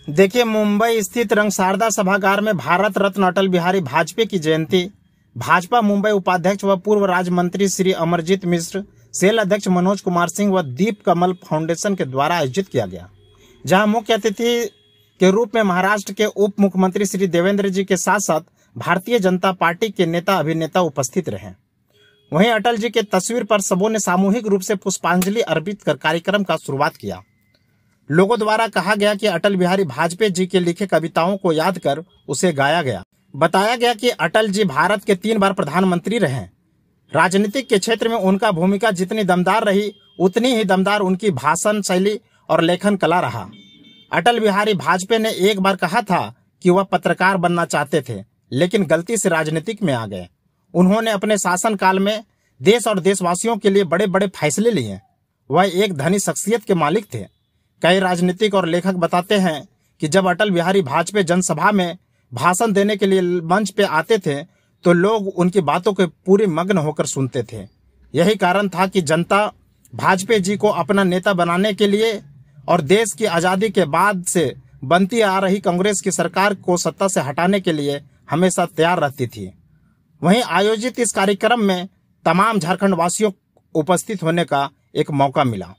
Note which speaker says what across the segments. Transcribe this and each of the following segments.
Speaker 1: देखिए, मुंबई स्थित रंगशारदा सभागार में भारत रत्न अटल बिहारी वाजपेयी की जयंती भाजपा मुंबई उपाध्यक्ष व पूर्व राज्य मंत्री श्री अमरजीत मिश्र, सेल अध्यक्ष मनोज कुमार सिंह व दीप कमल फाउंडेशन के द्वारा आयोजित किया गया, जहां मुख्य अतिथि के रूप में महाराष्ट्र के उप मुख्यमंत्री श्री देवेंद्र जी के साथ साथ भारतीय जनता पार्टी के नेता अभिनेता उपस्थित रहे। वहीं अटल जी के तस्वीर पर सबों ने सामूहिक रूप से पुष्पांजलि अर्पित कर कार्यक्रम का शुरुआत किया। लोगों द्वारा कहा गया कि अटल बिहारी वाजपेयी जी के लिखे कविताओं को याद कर उसे गाया गया। बताया गया कि अटल जी भारत के 3 बार प्रधानमंत्री रहे। राजनीतिक के क्षेत्र में उनका भूमिका जितनी दमदार रही, उतनी ही दमदार उनकी भाषण शैली और लेखन कला रहा। अटल बिहारी वाजपेयी ने एक बार कहा था कि वह पत्रकार बनना चाहते थे, लेकिन गलती से राजनीतिक में आ गए। उन्होंने अपने शासन काल में देश और देशवासियों के लिए बड़े बड़े फैसले लिए। वह एक धनी शख्सियत के मालिक थे। कई राजनीतिक और लेखक बताते हैं कि जब अटल बिहारी वाजपेयी जनसभा में भाषण देने के लिए मंच पे आते थे तो लोग उनकी बातों के पूरे मग्न होकर सुनते थे। यही कारण था कि जनता वाजपेयी जी को अपना नेता बनाने के लिए और देश की आज़ादी के बाद से बनती आ रही कांग्रेस की सरकार को सत्ता से हटाने के लिए हमेशा तैयार रहती थी। वहीं आयोजित इस कार्यक्रम में तमाम झारखंड वासियों उपस्थित होने का एक मौका मिला।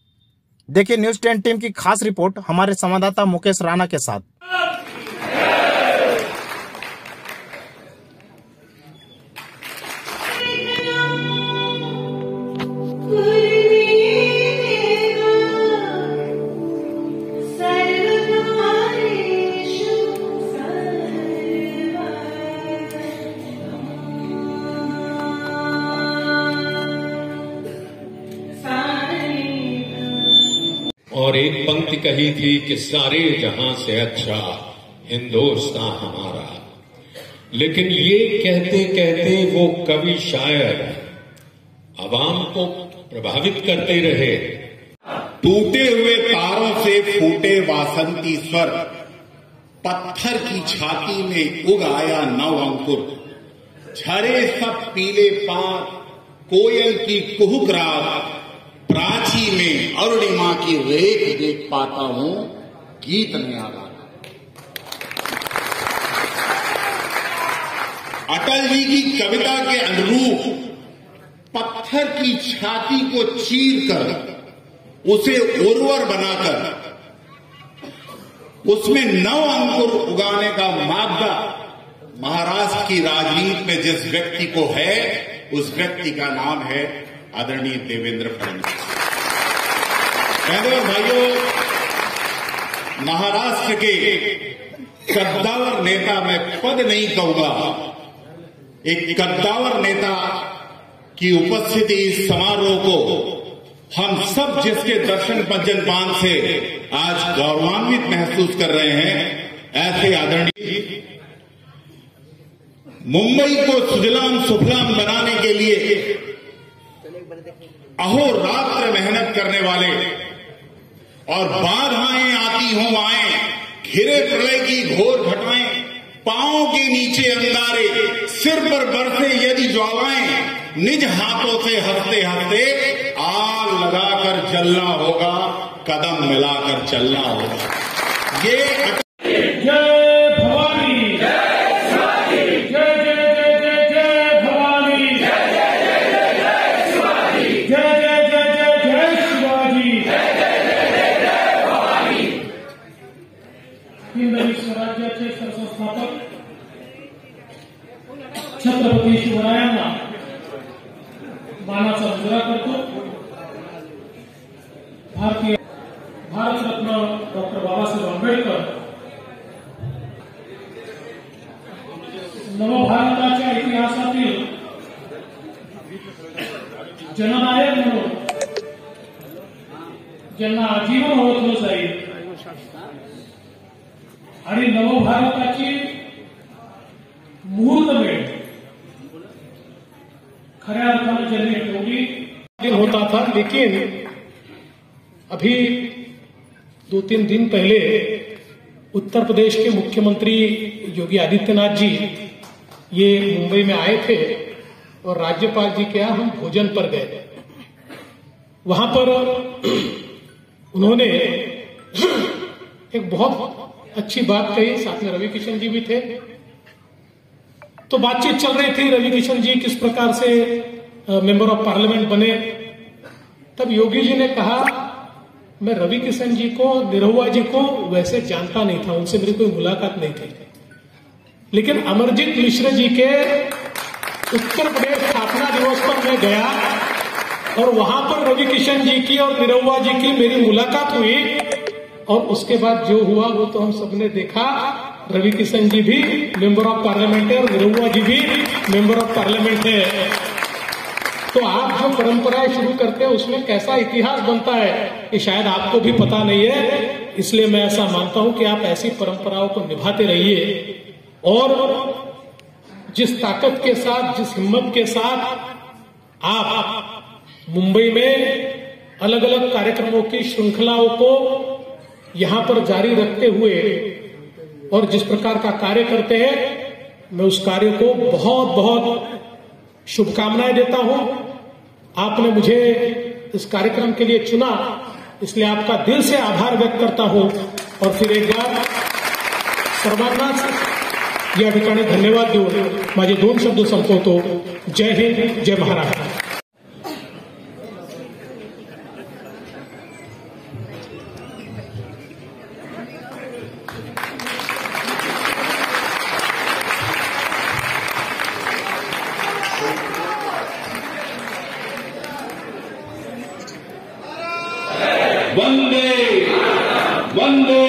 Speaker 1: देखिए न्यूज़ 10 टीम की खास रिपोर्ट हमारे संवाददाता मुकेश राणा के साथ।
Speaker 2: और एक पंक्ति कही थी कि सारे जहां से अच्छा हिंदुस्तान हमारा। लेकिन ये कहते कहते वो कवि शायर आवाम को प्रभावित करते रहे।
Speaker 3: टूटे हुए तारों से फूटे वासंती स्वर, पत्थर की छाती में उग आया नव अंकुर। झरे सब पीले पात, कोयल की कुहुक रात, प्राची में अरुणिमा की रेख देख पाता हूं, गीत नया गाना। अटल जी की कविता के अनुरूप पत्थर की छाती को चीर कर उसे उर्वर बनाकर उसमें नव अंकुर उगाने का मादा महाराष्ट्र की राजनीति में जिस व्यक्ति को है, उस व्यक्ति का नाम है आदरणीय देवेंद्र फडणवीस। बहनों और भाइयों, महाराष्ट्र के कद्दावर नेता, मैं पद नहीं कहूंगा, एक कद्दावर नेता की उपस्थिति इस समारोह को हम सब जिसके दर्शन पंजन पान से आज गौरवान्वित महसूस कर रहे हैं, ऐसे आदरणीय मुंबई को सुजलाम सुफलाम बनाने के लिए अहोरात्र मेहनत करने वाले और बाधाएं आती हों आए, घिरे प्रलय की घोर घटाएं, पांव के नीचे अंगारे, सिर पर बरसे यदि ज्वालाएं, निज हाथों से हंसते हंसते आग लगाकर जलना होगा, कदम मिलाकर चलना होगा। ये
Speaker 4: स्वराज्याचे सरसंस्थापक छत्रपती शिवरायांना मानाचा मुजरा करतो। भारतरत्न डॉक्टर बाबासाहेब आंबेडकर नवभारताच्या इतिहासातील जननायक म्हणून ज्यांना आजीवन ओळखलं जाईल आणि नवभारताची मुहूर्तमेढ खऱ्या अर्थाने ज्यांनी ठेवली
Speaker 5: होता था। लेकिन अभी 2-3 दिन पहले उत्तर प्रदेश के मुख्यमंत्री योगी आदित्यनाथ जी ये मुंबई में आए थे और राज्यपाल जी के यहाँ हम भोजन पर गए। वहां पर उन्होंने एक बहुत अच्छी बात कही, साथ में रवि किशन जी भी थे। तो बातचीत चल रही थी, रवि किशन जी किस प्रकार से मेंबर ऑफ पार्लियामेंट बने। तब योगी जी ने कहा, मैं रवि किशन जी को, निरहुआ जी को वैसे जानता नहीं था, उनसे मेरी कोई मुलाकात नहीं थी, लेकिन अमरजीत मिश्र जी के उत्तर प्रदेश स्थापना दिवस पर मैं गया और वहां पर रवि किशन जी की और निरहुआ जी की मेरी मुलाकात हुई। और उसके बाद जो हुआ वो तो हम सबने देखा। रवि किशन जी भी मेंबर ऑफ पार्लियामेंट है और निरहुआ जी भी मेंबर ऑफ पार्लियामेंट है। तो आप जो परंपराएं शुरू करते हैं उसमें कैसा इतिहास बनता है ये शायद आपको भी पता नहीं है। इसलिए मैं ऐसा मानता हूं कि आप ऐसी परंपराओं को निभाते रहिए और जिस ताकत के साथ, जिस हिम्मत के साथ आप मुंबई में अलग अलग कार्यक्रमों की श्रृंखलाओं को यहां पर जारी रखते हुए और जिस प्रकार का कार्य करते हैं, मैं उस कार्य को बहुत बहुत शुभकामनाएं देता हूं। आपने मुझे इस कार्यक्रम के लिए चुना, इसलिए आपका दिल से आभार व्यक्त करता हूं। और फिर एक बार सर्वांनाच या ठिकाणी धन्यवाद देऊन माझे 2 शब्द संपवतो। जय हिंद, जय महाराष्ट्र।
Speaker 3: वंदे वंदे।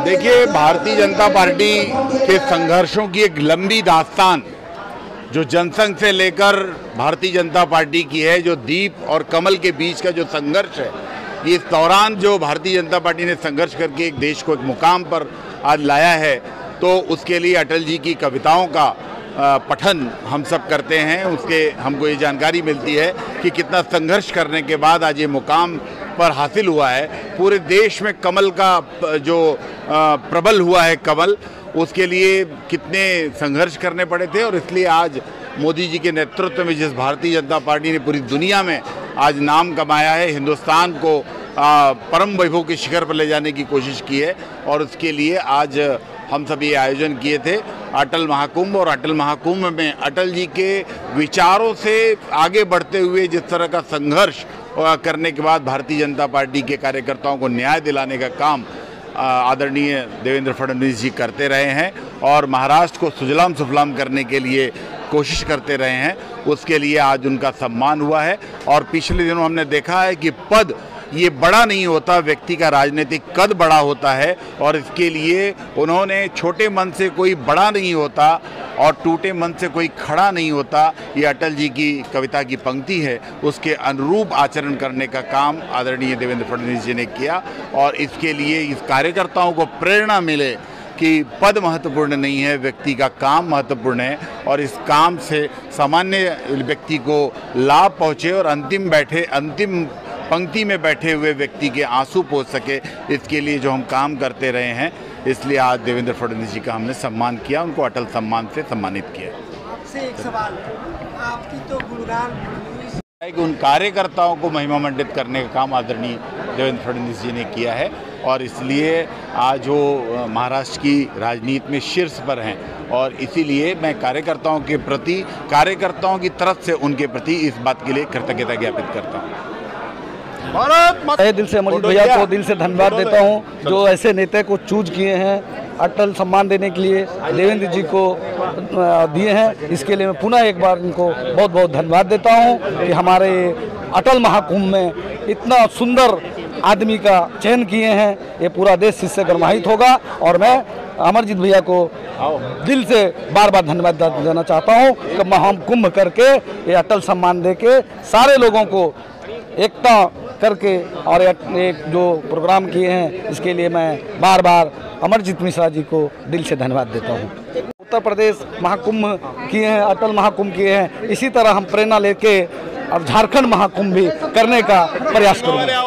Speaker 6: देखिए, भारतीय जनता पार्टी के संघर्षों की एक लंबी दास्तान जो जनसंघ से लेकर भारतीय जनता पार्टी की है, जो दीप और कमल के बीच का जो संघर्ष है, इस दौरान जो भारतीय जनता पार्टी ने संघर्ष करके एक देश को एक मुकाम पर आज लाया है, तो उसके लिए अटल जी की कविताओं का पठन हम सब करते हैं। उसके हमको ये जानकारी मिलती है कि कितना संघर्ष करने के बाद आज ये मुकाम पर हासिल हुआ है। पूरे देश में कमल का जो प्रबल हुआ है कमल, उसके लिए कितने संघर्ष करने पड़े थे। और इसलिए आज मोदी जी के नेतृत्व में जिस भारतीय जनता पार्टी ने पूरी दुनिया में आज नाम कमाया है, हिंदुस्तान को परम वैभव के शिखर पर ले जाने की कोशिश की है, और उसके लिए आज हम सब ये आयोजन किए थे अटल महाकुंभ। और अटल महाकुंभ में अटल जी के विचारों से आगे बढ़ते हुए जिस तरह का संघर्ष करने के बाद भारतीय जनता पार्टी के कार्यकर्ताओं को न्याय दिलाने का काम आदरणीय देवेंद्र फडणवीस जी करते रहे हैं और महाराष्ट्र को सुजलाम सुफलाम करने के लिए कोशिश करते रहे हैं, उसके लिए आज उनका सम्मान हुआ है। और पिछले दिनों हमने देखा है कि पद ये बड़ा नहीं होता, व्यक्ति का राजनीतिक कद बड़ा होता है, और इसके लिए उन्होंने छोटे मन से कोई बड़ा नहीं होता और टूटे मन से कोई खड़ा नहीं होता। ये अटल जी की कविता की पंक्ति है, उसके अनुरूप आचरण करने का काम आदरणीय देवेंद्र फडणवीस जी ने किया। और इसके लिए इस कार्यकर्ताओं को प्रेरणा मिले कि पद महत्वपूर्ण नहीं है, व्यक्ति का काम महत्वपूर्ण है, और इस काम से सामान्य व्यक्ति को लाभ पहुँचे और अंतिम पंक्ति में बैठे हुए व्यक्ति के आंसू पोंछ सके, इसके लिए जो हम काम करते रहे हैं, इसलिए आज देवेंद्र फडणवीस जी का हमने सम्मान किया, उनको अटल सम्मान से सम्मानित किया।
Speaker 7: आपसे एक सवाल, आपकी तो गुणगान
Speaker 6: है कि उन कार्यकर्ताओं को महिमा मंडित करने का काम आदरणीय देवेंद्र फडणवीस जी ने किया है, और इसलिए आज वो महाराष्ट्र की राजनीति में शीर्ष पर हैं। और इसीलिए मैं कार्यकर्ताओं के प्रति, कार्यकर्ताओं की तरफ से उनके प्रति इस बात के लिए कृतज्ञता ज्ञापित करता हूँ।
Speaker 8: दिल से अमरजीत भैया को दिल से धन्यवाद देता हूं, जो ऐसे नेता को चूज किए हैं, अटल सम्मान देने के लिए देवेंद्र जी को दिए हैं। इसके लिए मैं पुनः एक बार इनको बहुत बहुत धन्यवाद देता हूं कि हमारे अटल महाकुंभ में इतना सुंदर आदमी का चयन किए हैं। ये पूरा देश इससे गर्माहित होगा, और मैं अमरजीत भैया को दिल से बार बार धन्यवाद देना चाहता हूँ कि महाकुंभ करके ये अटल सम्मान दे के सारे लोगों को एकता करके और एक जो प्रोग्राम किए हैं, इसके लिए मैं बार बार अमरजीत मिश्रा जी को दिल से धन्यवाद देता हूँ। उत्तर प्रदेश महाकुंभ किए हैं, अटल महाकुंभ किए हैं, इसी तरह हम प्रेरणा लेके अब झारखंड महाकुंभ भी करने का प्रयास करेंगे।